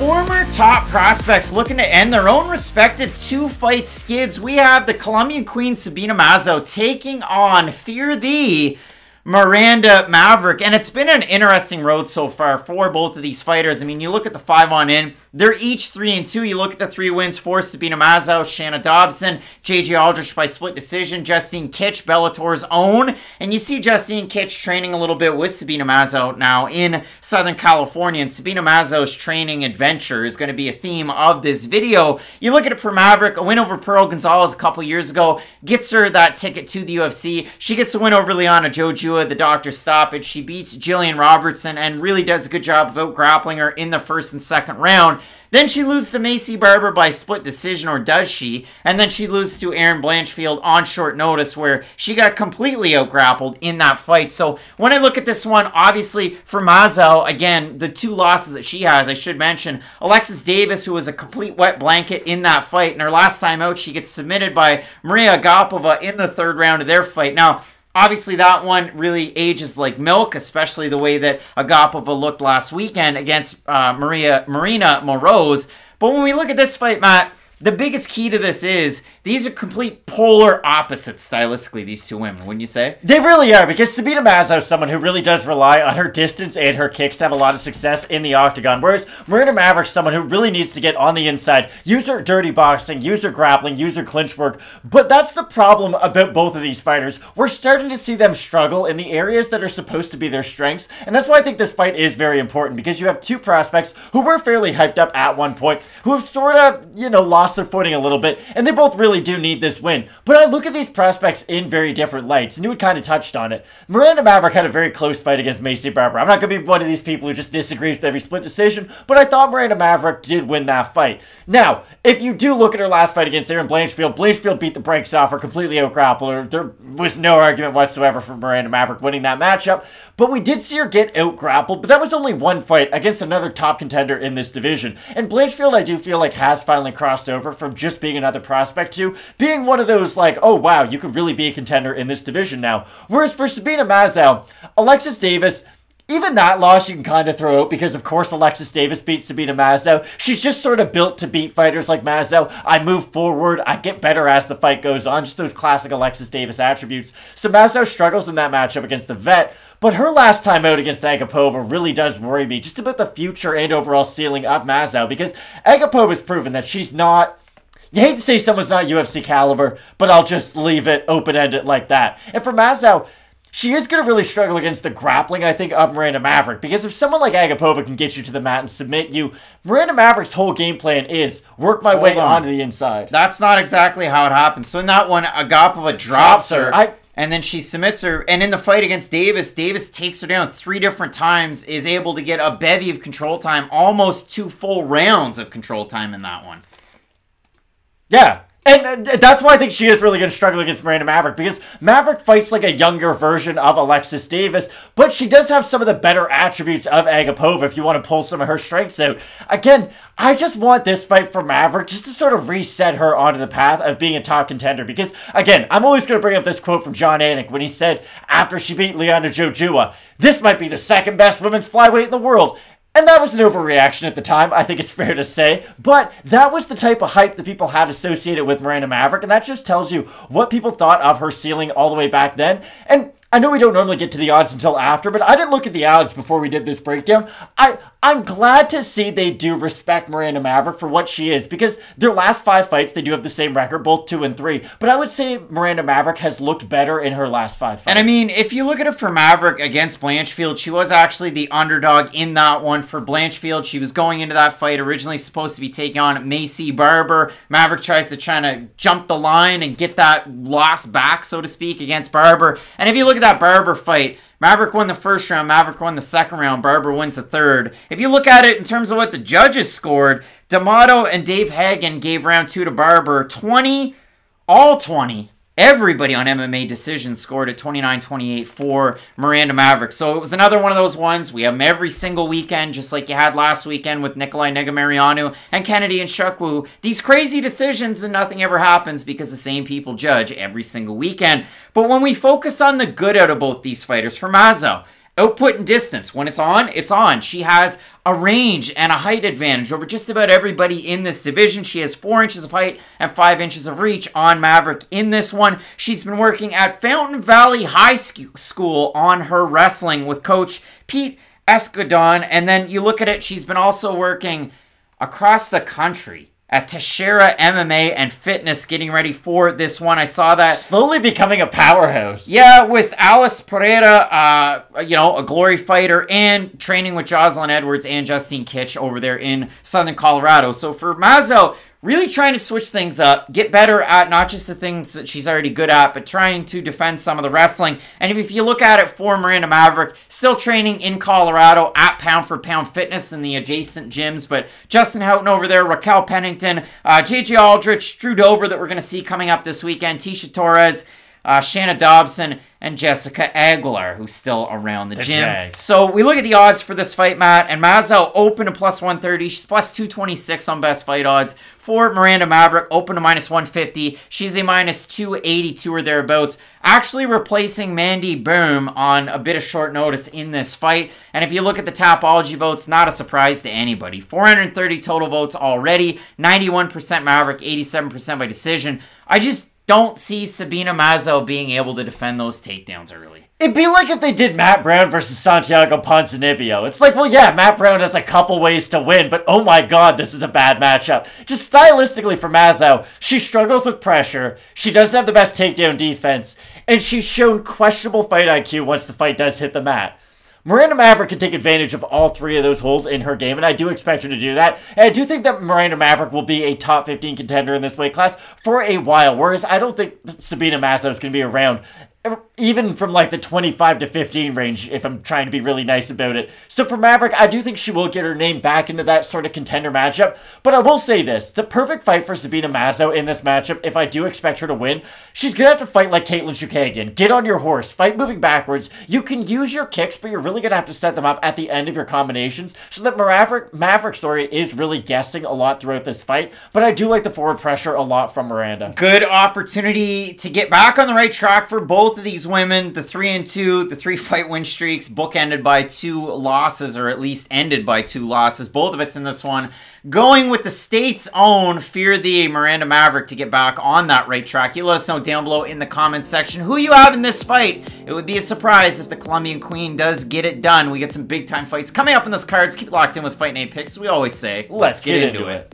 Former top prospects looking to end their own respective two-fight skids. We have the Colombian Queen Sabina Mazo taking on Fear Thee Miranda Maverick, and it's been an interesting road so far for both of these fighters. I mean, you look at the 5 on in, they're each 3-2. You look at the 3 wins for Sabina Mazo, Shanna Dobson, JJ Aldrich by split decision, Justine Kitch, Bellator's own, and you see Justine Kitch training a little bit with Sabina Mazo now in Southern California, and Sabina Mazo's training adventure is going to be a theme of this video. You look at it for Maverick, a win over Pearl Gonzalez a couple years ago, gets her that ticket to the UFC. She gets a win over Liana Jojua, the doctor's stoppage. She beats Gillian Robertson and really does a good job of out-grappling her in the first and second round. Then she loses to Maycee Barber by split decision, or does she? And then she loses to Erin Blanchfield on short notice, where she got completely out-grappled in that fight. So when I look at this one, obviously for Mazo, again, the 2 losses that she has, I should mention, Alexis Davis, who was a complete wet blanket in that fight, and her last time out, she gets submitted by Maria Agapova in the 3rd round of their fight. Now, obviously, that one really ages like milk, especially the way that Agapova looked last weekend against Marina Moroz. But when we look at this fight, Matt, the biggest key to this is these are complete polar opposites stylistically, these 2 women, wouldn't you say? They really are, because Sabina Mazo is someone who really does rely on her distance and her kicks to have a lot of success in the octagon, whereas Miranda Maverick is someone who really needs to get on the inside, use her dirty boxing, use her grappling, use her clinch work. But that's the problem about both of these fighters. We're starting to see them struggle in the areas that are supposed to be their strengths, and that's why I think this fight is very important, because you have 2 prospects who were fairly hyped up at one point, who have sort of, lost their footing a little bit, and they both really do need this win. But I look at these prospects in very different lights, and you had kind of touched on it. Miranda Maverick had a very close fight against Maycee Barber. I'm not going to be one of these people who just disagrees with every split decision, but I thought Miranda Maverick did win that fight. Now, if you do look at her last fight against Erin Blanchfield, Blanchfield beat the brakes off her, completely out-grappled her. There was no argument whatsoever for Miranda Maverick winning that matchup, but we did see her get out-grappled, but that was only one fight against another top contender in this division. And Blanchfield, I do feel like, has finally crossed over from just being another prospect to being one of those like, oh wow, you could really be a contender in this division now. Whereas for Sabina Mazo, Alexis Davis, even that loss you can kind of throw out, because of course Alexis Davis beat Sabina Mazo. She's just sort of built to beat fighters like Mazo. I move forward, I get better as the fight goes on, just those classic Alexis Davis attributes. So Mazo struggles in that matchup against the vet, but her last time out against Agapova really does worry me, just about the future and overall ceiling of Mazo, because Agapova's proven that she's not, you hate to say someone's not UFC caliber, but I'll just leave it open-ended like that. And for Mazo, she is going to really struggle against the grappling, I think, of Miranda Maverick, because if someone like Agapova can get you to the mat and submit you, Miranda Maverick's whole game plan is work my way onto the inside. That's not exactly how it happens. So in that one, Agapova drops her. And then she submits her. And in the fight against Davis, Davis takes her down 3 different times, is able to get a bevy of control time, almost 2 full rounds of control time in that one. Yeah. And that's why I think she is really going to struggle against Miranda Maverick, because Maverick fights like a younger version of Alexis Davis, but she does have some of the better attributes of Agapova if you want to pull some of her strengths out. Again, I just want this fight for Maverick just to sort of reset her onto the path of being a top contender, because, again, I'm always going to bring up this quote from Jon Anik when he said, after she beat Liana Jojua, this might be the 2nd best women's flyweight in the world. And that was an overreaction at the time, I think it's fair to say. But that was the type of hype that people had associated with Miranda Maverick, and that just tells you what people thought of her ceiling all the way back then. And I know we don't normally get to the odds until after, but I didn't look at the odds before we did this breakdown. I'm glad to see they do respect Miranda Maverick for what she is, because their last 5 fights, they do have the same record, both 2-3. But I would say Miranda Maverick has looked better in her last 5 fights. And I mean, if you look at it for Maverick against Blanchfield, she was actually the underdog in that one. For Blanchfield, she was going into that fight originally supposed to be taking on Maycee Barber. Maverick tries to jump the line and get that loss back, so to speak, against Barber. And if you look at that Barber fight, Maverick won the 1st round, Maverick won the 2nd round, Barber wins the 3rd. If you look at it in terms of what the judges scored, D'Amato and Dave Hagen gave round 2 to Barber 20, all 20. Everybody on MMA Decision scored at 29-28 for Miranda Maverick. So it was another one of those ones. We have them every single weekend, just like you had last weekend with Nikolai Negumereanu and Cannetti and Nchukwi. These crazy decisions and nothing ever happens because the same people judge every single weekend. But when we focus on the good out of both these fighters, for Mazo, Output and distance. When it's on, it's on. She has a range and a height advantage over just about everybody in this division. She has 4 inches of height and 5 inches of reach on Maverick in this one. She's been working at Fountain Valley High School on her wrestling with Coach Pete Escudon. And then you look at it, she's been also working across the country at Teixeira MMA and Fitness, getting ready for this one. I saw that. Slowly becoming a powerhouse. Yeah, with Alice Pereira, a glory fighter, and training with Jocelyn Edwards and Justine Kitch over there in Southern Colorado. So for Mazo, really trying to switch things up, get better at not just the things that she's already good at, but trying to defend some of the wrestling. And if you look at it for Miranda Maverick, still training in Colorado at Pound for Pound Fitness in the adjacent gyms. But Justin Houghton over there, Raquel Pennington, JJ Aldrich, Drew Dober that we're going to see coming up this weekend, Tisha Torres, Shanna Dobson, and Jessica Aguilar, who's still around the gym. Jag. So we look at the odds for this fight, Matt, and Mazo open to plus 130. She's plus 226 on best fight odds. For Miranda Maverick, open to minus 150. She's a minus 282 or thereabouts. Actually replacing Mandy Boom on a bit of short notice in this fight. And if you look at the Tapology votes, not a surprise to anybody. 430 total votes already. 91% Maverick, 87% by decision. I just don't see Sabina Mazo being able to defend those takedowns early. It'd be like if they did Matt Brown versus Santiago Ponzinibbio. It's like, well, yeah, Matt Brown has a couple ways to win, but oh my god, this is a bad matchup. Just stylistically for Mazo, she struggles with pressure, she doesn't have the best takedown defense, and she's shown questionable fight IQ once the fight does hit the mat. Miranda Maverick can take advantage of all 3 of those holes in her game, and I do expect her to do that. And I do think that Miranda Maverick will be a top 15 contender in this weight class for a while, whereas I don't think Sabina Mazo is going to be around even from like the 25 to 15 range, if I'm trying to be really nice about it. So for Maverick, I do think she will get her name back into that sort of contender matchup. But I will say this, the perfect fight for Sabina Mazo in this matchup, if I do expect her to win, she's going to have to fight like Caitlin Chukagian. Get on your horse, fight moving backwards. You can use your kicks, but you're really going to have to set them up at the end of your combinations so that Maverick is really guessing a lot throughout this fight. But I do like the forward pressure a lot from Miranda. Good opportunity to get back on the right track for both of these women. The 3-2, the 3-fight win streaks, bookended by 2 losses, or at least ended by 2 losses. Both of us in this one going with the state's own Fear the Miranda Maverick to get back on that right track. You let us know down below in the comments section who you have in this fight. It would be a surprise if the Colombian Queen does get it done. We get some big time fights coming up in this cards. Keep locked in with Fight Night Picks. As we always say, let's get into it.